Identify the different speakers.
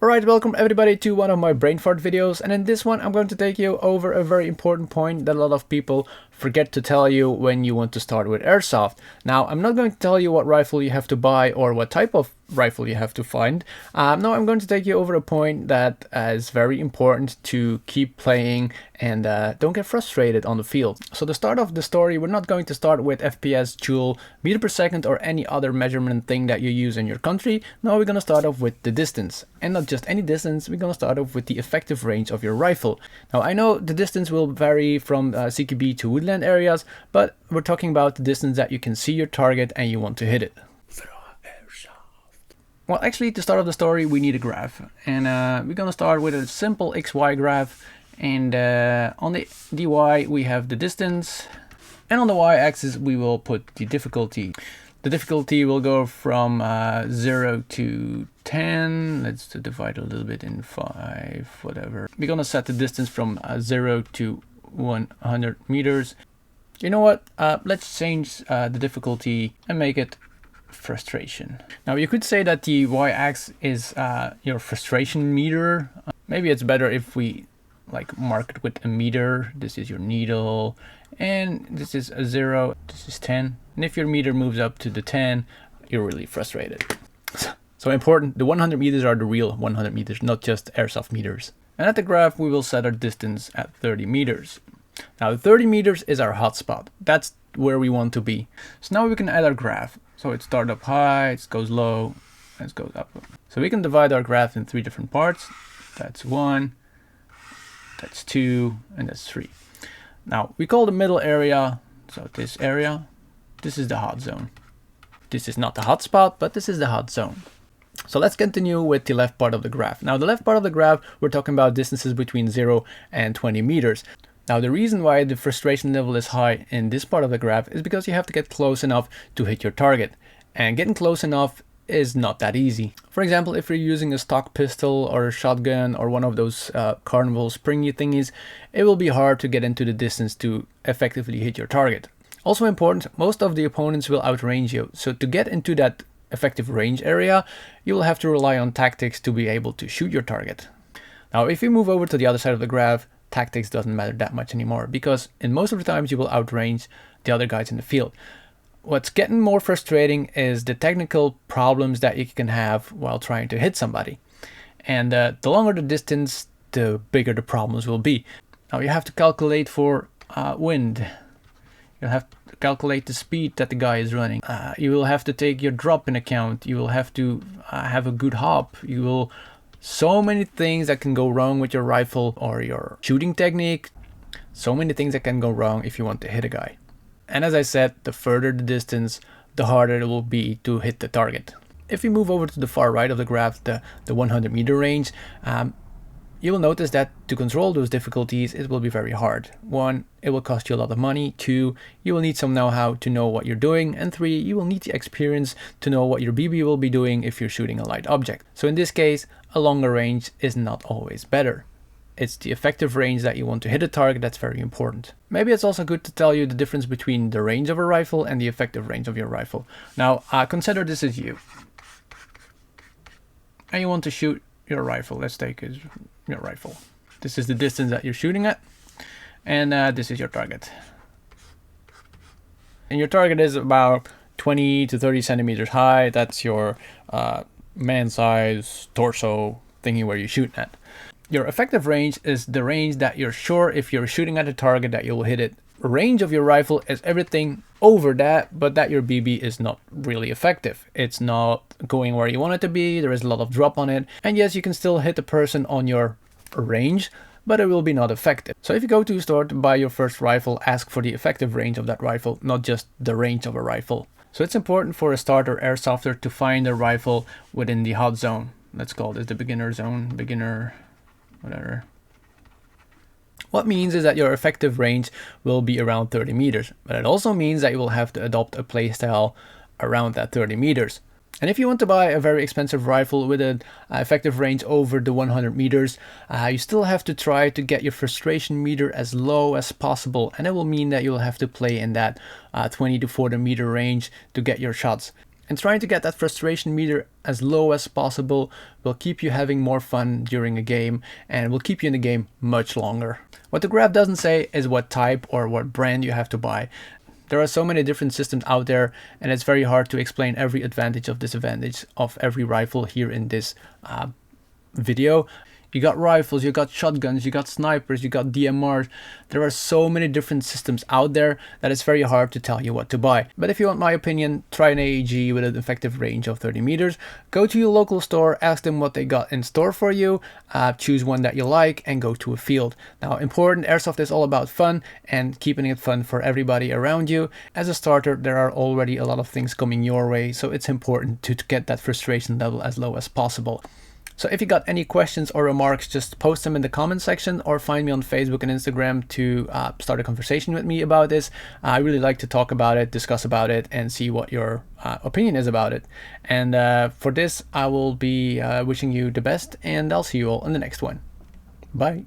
Speaker 1: Alright, welcome everybody to one of my brain fart videos, and in this one I'm going to take you over a very important point that a lot of people forget to tell you when you want to start with airsoft. Now, I'm not going to tell you what rifle you have to buy or what type of rifle you have to find. No, I'm going to take you over a point that is very important to keep playing and don't get frustrated on the field. So the start of the story, we're not going to start with FPS, joule, meter per second or any other measurement thing that you use in your country. No, we're going to start off with the distance. And not just any distance, we're going to start off with the effective range of your rifle. Now, I know the distance will vary from CQB to woodland areas, but we're talking about the distance that you can see your target and you want to hit it. Well, actually, to start off the story, we need a graph. And we're going to start with a simple XY graph. And on the dy, we have the distance. And on the y-axis, we will put the difficulty. The difficulty will go from 0 to 10. Let's divide a little bit in 5, whatever. We're going to set the distance from 0 to 100 meters. You know what? Let's change the difficulty and make it frustration. Now, you could say that the y-axis is your frustration meter. Maybe it's better if we mark it with a meter. This is your needle, and this is a 0, this is 10. And if your meter moves up to the 10, you're really frustrated. So important, the 100 meters are the real 100 meters, not just airsoft meters. And at the graph, we will set our distance at 30 meters. Now, 30 meters is our hotspot. That's where we want to be. So now we can add our graph. So it starts up high, it goes low, and it goes up. So we can divide our graph in 3 different parts. That's 1, that's 2, and that's 3. Now, we call the middle area, so this area, this is the hot zone. This is not the hot spot, but this is the hot zone. So let's continue with the left part of the graph. Now, the left part of the graph, we're talking about distances between 0 and 20 meters. Now, the reason why the frustration level is high in this part of the graph is because you have to get close enough to hit your target. And getting close enough is not that easy. For example, if you're using a stock pistol or a shotgun or one of those carnival springy thingies, it will be hard to get into the distance to effectively hit your target. Also important, most of the opponents will outrange you. So to get into that effective range area, you will have to rely on tactics to be able to shoot your target. Now, if you move over to the other side of the graph, tactics doesn't matter that much anymore, because in most of the times you will outrange the other guys in the field. What's getting more frustrating is the technical problems that you can have while trying to hit somebody. And the longer the distance, the bigger the problems will be. Now, you have to calculate for wind. You'll have to calculate the speed that the guy is running. You will have to take your drop in account. You will have to have a good hop. So many things that can go wrong with your rifle or your shooting technique. So many things that can go wrong if you want to hit a guy. And as I said, the further the distance, the harder it will be to hit the target. If you move over to the far right of the graph, the 100 meter range, you will notice that to control those difficulties, it will be very hard. 1, it will cost you a lot of money. 2, you will need some know-how to know what you're doing. And 3, you will need the experience to know what your BB will be doing if you're shooting a light object. So in this case, a longer range is not always better. It's the effective range that you want to hit a target that's very important. Maybe it's also good to tell you the difference between the range of a rifle and the effective range of your rifle. Now, consider this is you. And you want to shoot your rifle. Let's take your rifle. This is the distance that you're shooting at. And this is your target. And your target is about 20 to 30 centimeters high. That's your man size torso thingy where you're shooting at. Your effective range is the range that you're sure if you're shooting at a target that you'll hit it. Range of your rifle is everything over that, but that your BB is not really effective. It's not going where you want it to be. There is a lot of drop on it. And yes, you can still hit the person on your range, but it will be not effective. So if you go to a store to buy your first rifle, ask for the effective range of that rifle, not just the range of a rifle. So it's important for a starter airsofter to find a rifle within the hot zone. Let's call this the beginner zone, beginner, whatever. What means is that your effective range will be around 30 meters, but it also means that you will have to adopt a playstyle around that 30 meters. And if you want to buy a very expensive rifle with an effective range over the 100 meters, you still have to try to get your frustration meter as low as possible. And it will mean that you'll have to play in that 20 to 40 meter range to get your shots. And trying to get that frustration meter as low as possible will keep you having more fun during a game and will keep you in the game much longer. What the graph doesn't say is what type or what brand you have to buy. There are so many different systems out there, and it's very hard to explain every advantage of disadvantage of every rifle here in this video. You got rifles, you got shotguns, you got snipers, you got DMRs. There are so many different systems out there that it's very hard to tell you what to buy. But if you want my opinion, try an AEG with an effective range of 30 meters. Go to your local store, ask them what they got in store for you, choose one that you like, and go to a field. Now, important, airsoft is all about fun and keeping it fun for everybody around you. As a starter, there are already a lot of things coming your way, so it's important to get that frustration level as low as possible. So if you got any questions or remarks, just post them in the comment section or find me on Facebook and Instagram to start a conversation with me about this. I really like to talk about it, discuss about it, and see what your opinion is about it. And for this, I will be wishing you the best, and I'll see you all in the next one. Bye.